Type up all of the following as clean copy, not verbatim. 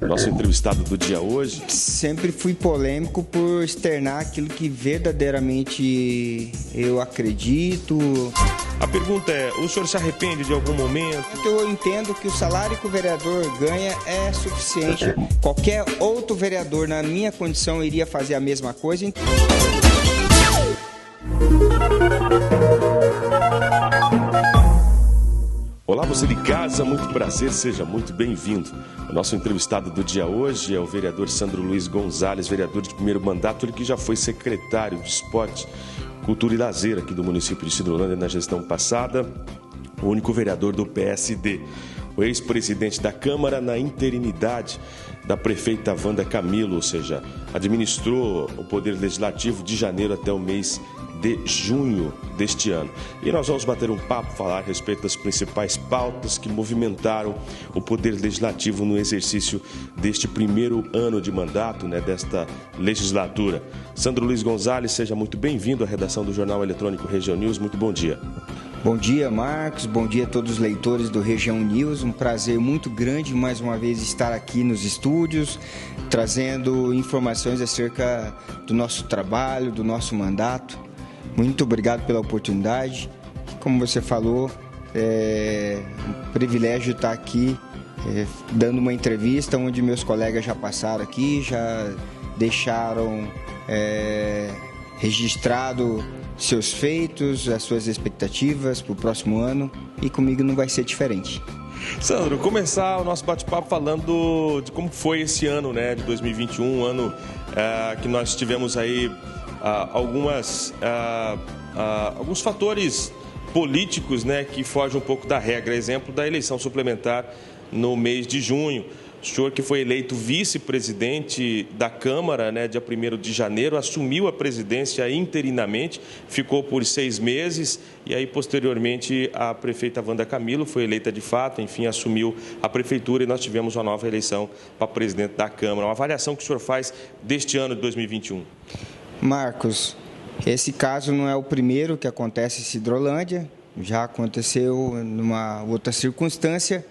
Nosso entrevistado do dia hoje. Sempre fui polêmico por externar aquilo que verdadeiramente eu acredito. A pergunta é, o senhor se arrepende de algum momento? Eu entendo que o salário que o vereador ganha é suficiente. Qualquer outro vereador na minha condição iria fazer a mesma coisa. Olá, você de casa, muito prazer, seja muito bem-vindo. O nosso entrevistado do dia hoje é o vereador Sandro Luiz Gonzalez, vereador de primeiro mandato, ele que já foi secretário de Esporte, Cultura e Lazer aqui do município de Sidrolândia na gestão passada, o único vereador do PSD. O ex-presidente da Câmara na interinidade da prefeita Wanda Camilo, ou seja, administrou o Poder Legislativo de janeiro até o mês de junho deste ano. E nós vamos bater um papo, falar a respeito das principais pautas que movimentaram o Poder Legislativo no exercício deste primeiro ano de mandato, desta legislatura. Sandro Luiz Gonzalez, seja muito bem-vindo à redação do Jornal Eletrônico Região News. Muito bom dia. Bom dia, Marcos. Bom dia a todos os leitores do Região News. Um prazer muito grande, mais uma vez, estar aqui nos estúdios, trazendo informações acerca do nosso trabalho, do nosso mandato. Muito obrigado pela oportunidade. Como você falou, é um privilégio estar aqui dando uma entrevista onde meus colegas já passaram aqui, já deixaram registrado seus feitos, as suas expectativas para o próximo ano, e comigo não vai ser diferente. Sandro, começar o nosso bate-papo falando de como foi esse ano, de 2021, um ano que nós tivemos aí alguns fatores políticos, que fogem um pouco da regra. Exemplo da eleição suplementar no mês de junho. O senhor, que foi eleito vice-presidente da Câmara, dia 1º de janeiro, assumiu a presidência interinamente, ficou por 6 meses e aí, posteriormente, a prefeita Wanda Camilo foi eleita de fato, enfim, assumiu a prefeitura e nós tivemos uma nova eleição para presidente da Câmara. Uma avaliação que o senhor faz deste ano de 2021. Marcos, esse caso não é o primeiro que acontece em Sidrolândia, já aconteceu numa outra circunstância.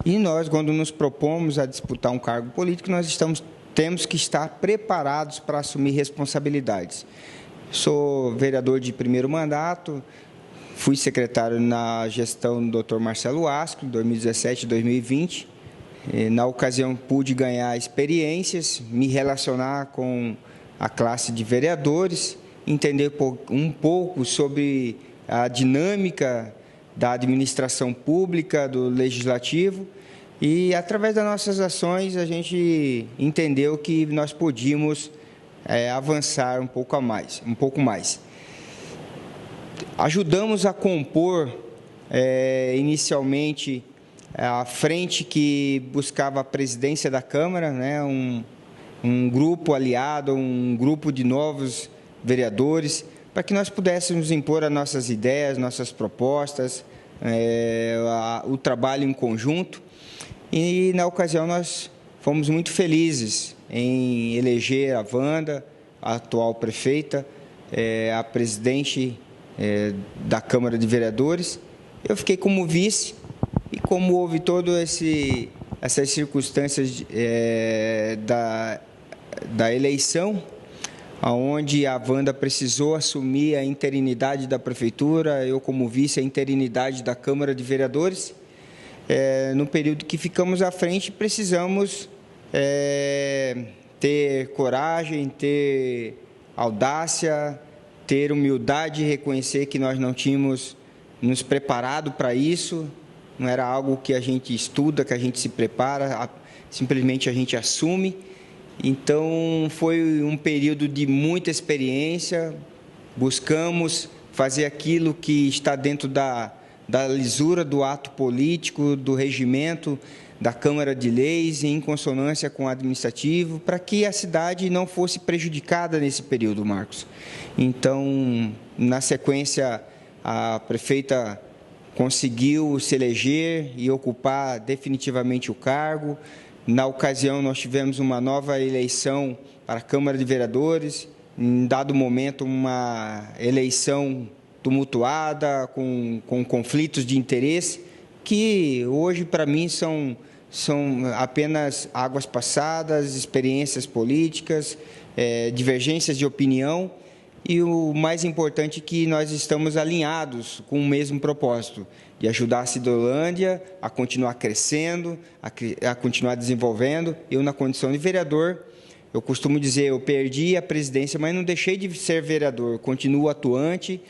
E nós, quando nos propomos a disputar um cargo político, temos que estar preparados para assumir responsabilidades. Sou vereador de primeiro mandato, fui secretário na gestão do Dr. Marcelo Asco, em 2017 e 2020. Na ocasião, pude ganhar experiências, me relacionar com a classe de vereadores, entender um pouco sobre a dinâmica da administração pública, do legislativo, e através das nossas ações a gente entendeu que nós podíamos avançar um pouco mais. Ajudamos a compor inicialmente a frente que buscava a presidência da Câmara, um grupo aliado, um grupo de novos vereadores, para que nós pudéssemos impor as nossas ideias, nossas propostas, o trabalho em conjunto. E, na ocasião, nós fomos muito felizes em eleger a Wanda, a atual prefeita, a presidente da Câmara de Vereadores. Eu fiquei como vice, e como houve todas essas circunstâncias da eleição, onde a Wanda precisou assumir a interinidade da Prefeitura, eu como vice a interinidade da Câmara de Vereadores. No período que ficamos à frente, precisamos ter coragem, ter audácia, ter humildade e reconhecer que nós não tínhamos nos preparado para isso, não era algo que a gente estuda, que a gente se prepara, simplesmente a gente assume. Então, foi um período de muita experiência, buscamos fazer aquilo que está dentro da lisura do ato político, do regimento da Câmara de Leis, em consonância com o administrativo, para que a cidade não fosse prejudicada nesse período, Marcos. Então, na sequência, a prefeita conseguiu se eleger e ocupar definitivamente o cargo. Na ocasião, nós tivemos uma nova eleição para a Câmara de Vereadores, em dado momento, uma eleição tumultuada, com conflitos de interesse, que hoje, para mim, são são apenas águas passadas, experiências políticas, divergências de opinião, e o mais importante é que nós estamos alinhados com o mesmo propósito, de ajudar a Cidrolândia a continuar crescendo, a continuar desenvolvendo. Eu, na condição de vereador, eu costumo dizer, eu perdi a presidência, mas não deixei de ser vereador, continuo atuante,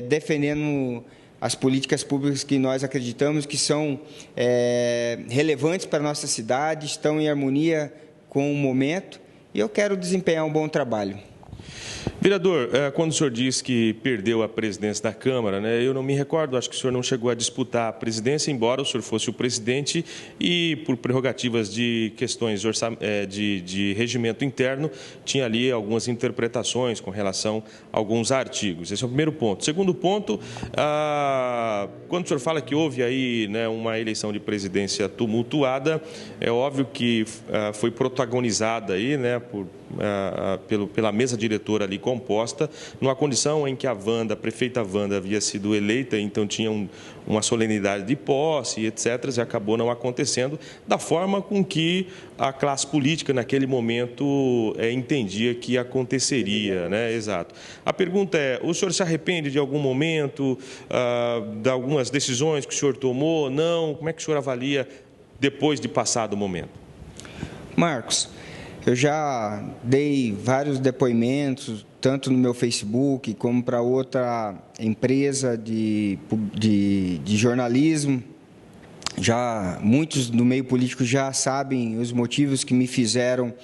defendendo as políticas públicas que nós acreditamos que são relevantes para a nossa cidade, estão em harmonia com o momento, e eu quero desempenhar um bom trabalho. Vereador, quando o senhor diz que perdeu a presidência da Câmara, né, eu não me recordo, acho que o senhor não chegou a disputar a presidência, embora o senhor fosse o presidente e, por prerrogativas de questões de regimento interno, tinha ali algumas interpretações com relação a alguns artigos. Esse é o primeiro ponto. Segundo ponto, quando o senhor fala que houve aí, né, uma eleição de presidência tumultuada, é óbvio que foi protagonizada aí, né, pela mesa diretora ali composta, numa condição em que a prefeita Wanda havia sido eleita, então tinha uma solenidade de posse, etc., e acabou não acontecendo da forma com que a classe política naquele momento entendia que aconteceria, né? Exato. A pergunta é, o senhor se arrepende de algum momento, de algumas decisões que o senhor tomou? Não? Como é que o senhor avalia depois de passado o momento? Marcos, eu já dei vários depoimentos, tanto no meu Facebook, como para outra empresa de jornalismo. Muitos do meio político já sabem os motivos que me fizeram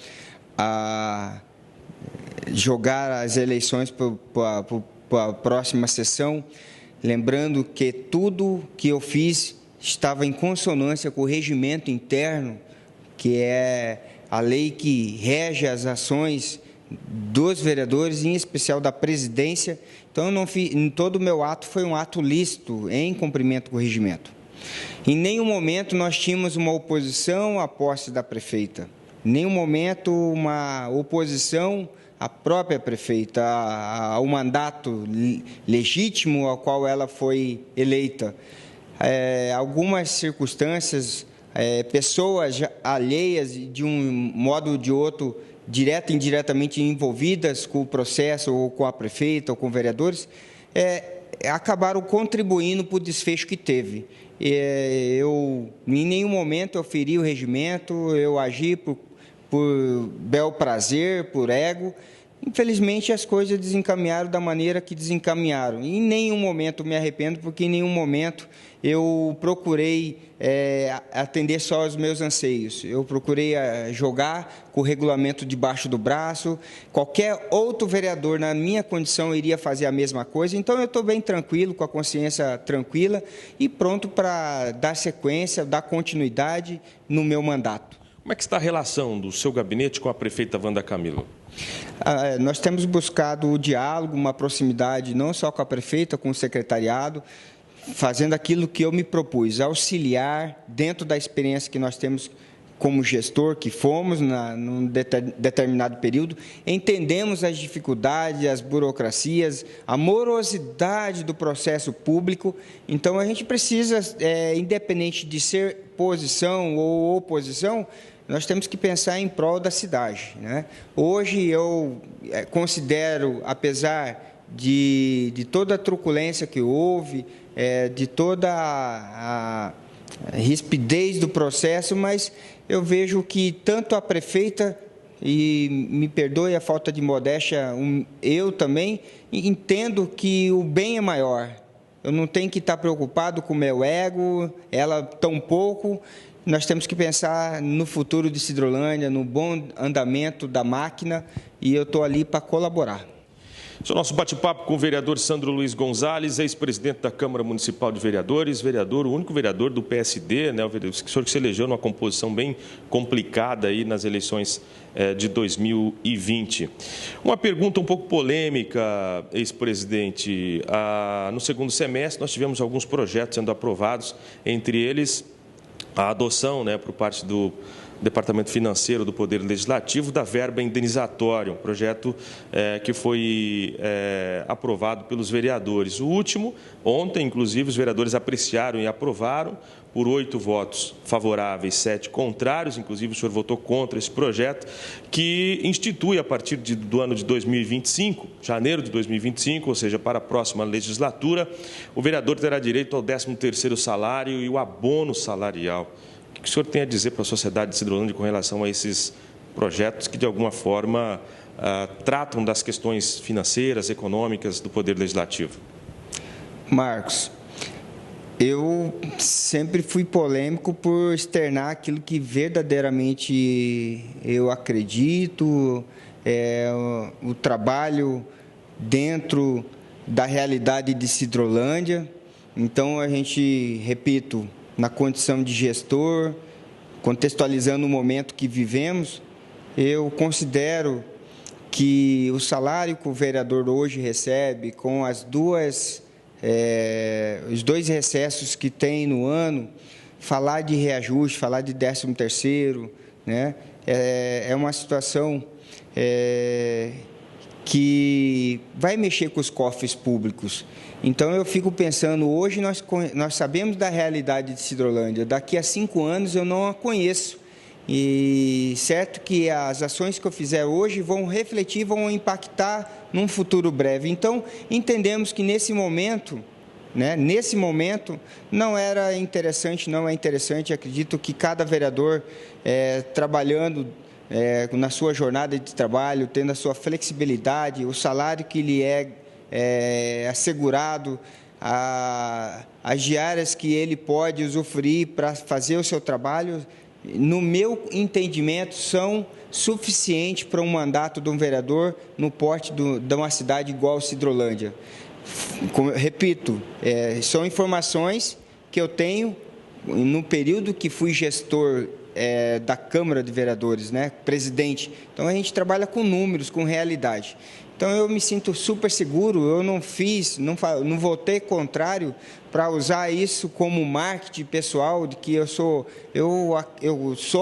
jogar as eleições para a próxima sessão, lembrando que tudo que eu fiz estava em consonância com o regimento interno, que é a lei que rege as ações dos vereadores, em especial da presidência. Então, eu não fiz, todo o meu ato foi um ato lícito, em cumprimento com o regimento. Em nenhum momento nós tínhamos uma oposição à posse da prefeita, em nenhum momento uma oposição à própria prefeita, ao mandato legítimo ao qual ela foi eleita. Algumas circunstâncias, pessoas alheias, de um modo ou de outro, direta e indiretamente envolvidas com o processo, ou com a prefeita, ou com vereadores, acabaram contribuindo para o desfecho que teve. Em nenhum momento eu feri o regimento, eu agi por bel prazer, por ego. Infelizmente, as coisas desencaminharam da maneira que desencaminharam. Em nenhum momento me arrependo, porque em nenhum momento eu procurei atender só aos meus anseios. Eu procurei jogar com o regulamento debaixo do braço. Qualquer outro vereador, na minha condição, iria fazer a mesma coisa. Então, eu estou bem tranquilo, com a consciência tranquila e pronto para dar sequência, dar continuidade no meu mandato. Como é que está a relação do seu gabinete com a prefeita Wanda Camilo? Nós temos buscado o diálogo, uma proximidade não só com a prefeita, com o secretariado, fazendo aquilo que eu me propus, auxiliar dentro da experiência que nós temos como gestor, que fomos num determinado período, entendemos as dificuldades, as burocracias, a morosidade do processo público. Então, a gente precisa, independente de ser posição ou oposição, nós temos que pensar em prol da cidade, né? Hoje, eu considero, apesar de toda a truculência que houve, de toda a rispidez do processo, mas eu vejo que tanto a prefeita, e me perdoe a falta de modéstia, eu também entendo que o bem é maior. Eu não tenho que estar preocupado com o meu ego, ela tampouco. Nós temos que pensar no futuro de Cidrolândia, no bom andamento da máquina, e eu estou ali para colaborar. Esse é o nosso bate-papo com o vereador Sandro Luiz Gonzalez, ex-presidente da Câmara Municipal de Vereadores, o único vereador do PSD, né, o senhor que se elegeu numa composição bem complicada aí nas eleições de 2020. Uma pergunta um pouco polêmica, ex-presidente. No segundo semestre, nós tivemos alguns projetos sendo aprovados, entre eles a adoção, né, por parte Departamento Financeiro do Poder Legislativo da verba indenizatória, um projeto que foi aprovado pelos vereadores. O último, ontem, inclusive, os vereadores apreciaram e aprovaram por 8 votos favoráveis, 7 contrários, inclusive o senhor votou contra esse projeto, que institui a partir do ano de 2025, janeiro de 2025, ou seja, para a próxima legislatura, o vereador terá direito ao 13º salário e o abono salarial. O que o senhor tem a dizer para a sociedade de Sidrolândia com relação a esses projetos que, de alguma forma, tratam das questões financeiras, econômicas do Poder Legislativo? Marcos, eu sempre fui polêmico por externar aquilo que verdadeiramente eu acredito, o trabalho dentro da realidade de Sidrolândia. Então, a gente, repito, na condição de gestor, contextualizando o momento que vivemos, eu considero que o salário que o vereador hoje recebe, com os 2 recessos que tem no ano, falar de reajuste, falar de 13º, né, é uma situação que vai mexer com os cofres públicos. Então, eu fico pensando, hoje nós sabemos da realidade de Sidrolândia, daqui a 5 anos eu não a conheço. E certo que as ações que eu fizer hoje vão refletir, vão impactar num futuro breve. Então, entendemos que nesse momento, não era interessante, não é interessante. Acredito que cada vereador trabalhando na sua jornada de trabalho, tendo a sua flexibilidade, o salário que lhe é assegurado, as diárias que ele pode usufruir para fazer o seu trabalho, no meu entendimento, são suficientes para um mandato de um vereador no porte de uma cidade igual Sidrolândia. Repito, são informações que eu tenho no período que fui gestor da Câmara de Vereadores, né, presidente. Então, a gente trabalha com números, com realidade. Então, eu me sinto super seguro, eu não votei contrário para usar isso como marketing pessoal, de que eu sou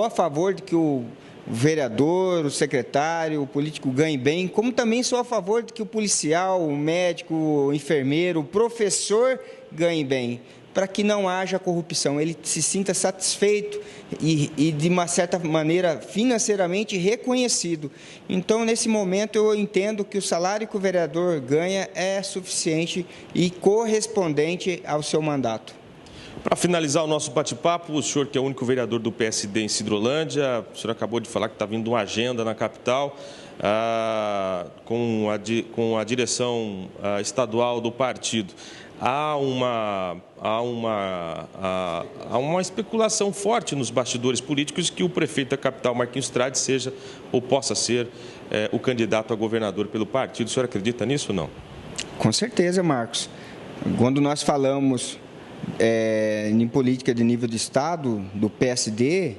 a favor de que o vereador, o secretário, o político ganhe bem, como também sou a favor de que o policial, o médico, o enfermeiro, o professor ganhe bem, para que não haja corrupção, ele se sinta satisfeito e de uma certa maneira, financeiramente reconhecido. Então, nesse momento, eu entendo que o salário que o vereador ganha é suficiente e correspondente ao seu mandato. Para finalizar o nosso bate-papo, o senhor que é o único vereador do PSD em Sidrolândia, o senhor acabou de falar que está vindo uma agenda na capital, com a direção estadual do partido. Há uma especulação forte nos bastidores políticos que o prefeito da capital, Marquinhos Trade, seja ou possa ser o candidato a governador pelo partido. O senhor acredita nisso ou não? Com certeza, Marcos. Quando nós falamos em política de nível de Estado, do PSD,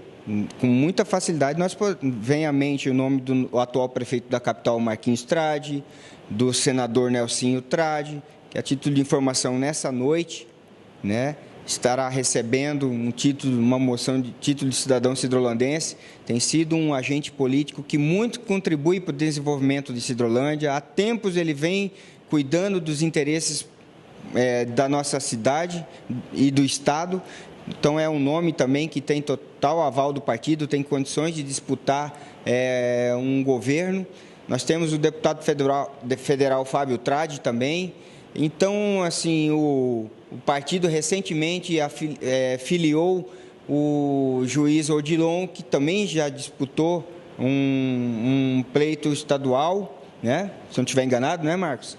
com muita facilidade, vem à mente o nome do atual prefeito da capital, Marquinhos Trade, do senador Nelsinho Trade, que a título de informação, nessa noite, né, estará recebendo uma moção de título de cidadão sidrolandense. Tem sido um agente político que muito contribui para o desenvolvimento de Sidrolândia. Há tempos ele vem cuidando dos interesses da nossa cidade e do Estado. Então, é um nome também que tem total aval do partido, tem condições de disputar um governo. Nós temos o deputado federal Fábio Trade também. Então, assim, o partido recentemente filiou o juiz Odilon, que também já disputou um pleito estadual, né? Se não estiver enganado, né, Marcos?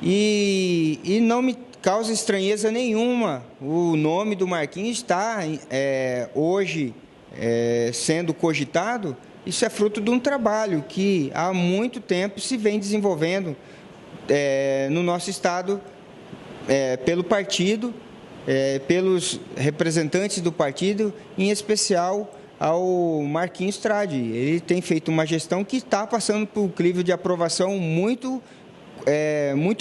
E não me causa estranheza nenhuma. O nome do Marquinhos está hoje sendo cogitado. Isso é fruto de um trabalho que há muito tempo se vem desenvolvendo no nosso Estado, pelo partido, pelos representantes do partido, em especial ao Marquinhos Trade. Ele tem feito uma gestão que está passando por um crivo de aprovação muito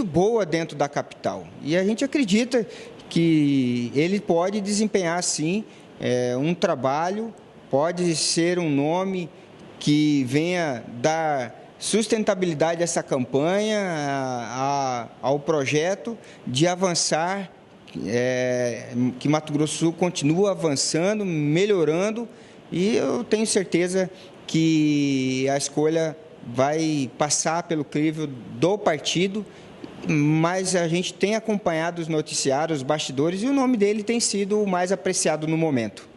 boa dentro da capital. E a gente acredita que ele pode desempenhar, sim, um trabalho pode ser um nome que venha dar sustentabilidade a essa campanha, ao projeto de avançar, que Mato Grosso do Sul continua avançando, melhorando, e eu tenho certeza que a escolha vai passar pelo crivo do partido, mas a gente tem acompanhado os noticiários, os bastidores, e o nome dele tem sido o mais apreciado no momento.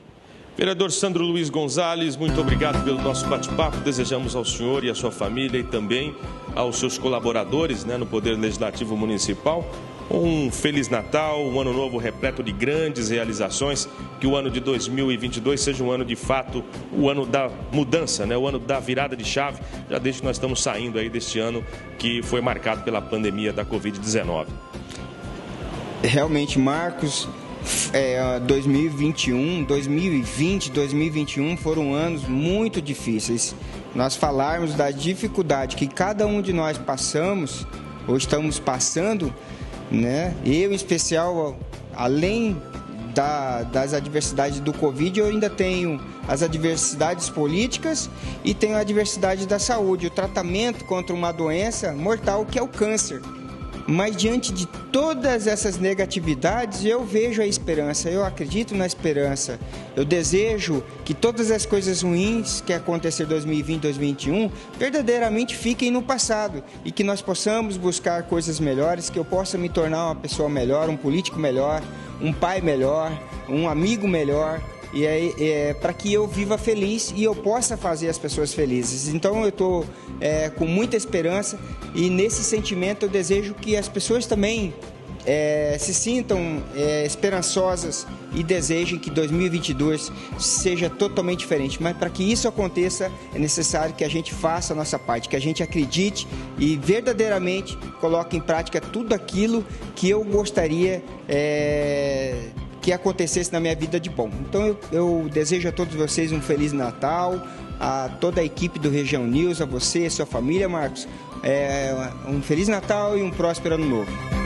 Vereador Sandro Luiz Gonzalez, muito obrigado pelo nosso bate-papo. Desejamos ao senhor e à sua família e também aos seus colaboradores, no Poder Legislativo Municipal um Feliz Natal, um ano novo repleto de grandes realizações, que o ano de 2022 seja um ano de fato, o ano da mudança, o ano da virada de chave, já desde que nós estamos saindo aí deste ano que foi marcado pela pandemia da Covid-19. Realmente, Marcos, 2021, 2020, 2021 foram anos muito difíceis. Nós falarmos da dificuldade que cada um de nós passamos ou estamos passando, eu em especial, além das adversidades do Covid, eu ainda tenho as adversidades políticas e tenho a adversidade da saúde, o tratamento contra uma doença mortal que é o câncer. Mas diante de todas essas negatividades, eu vejo a esperança, eu acredito na esperança. Eu desejo que todas as coisas ruins que acontecer em 2020, 2021, verdadeiramente fiquem no passado e que nós possamos buscar coisas melhores, que eu possa me tornar uma pessoa melhor, um político melhor, um pai melhor, um amigo melhor, e para que eu viva feliz e eu possa fazer as pessoas felizes. Então eu estou com muita esperança e nesse sentimento eu desejo que as pessoas também se sintam esperançosas e desejem que 2022 seja totalmente diferente. Mas para que isso aconteça é necessário que a gente faça a nossa parte, que a gente acredite e verdadeiramente coloque em prática tudo aquilo que eu gostaria que acontecesse na minha vida de bom. Então eu desejo a todos vocês um Feliz Natal, a toda a equipe do Região News, a você e a sua família, Marcos, um Feliz Natal e um próspero Ano Novo.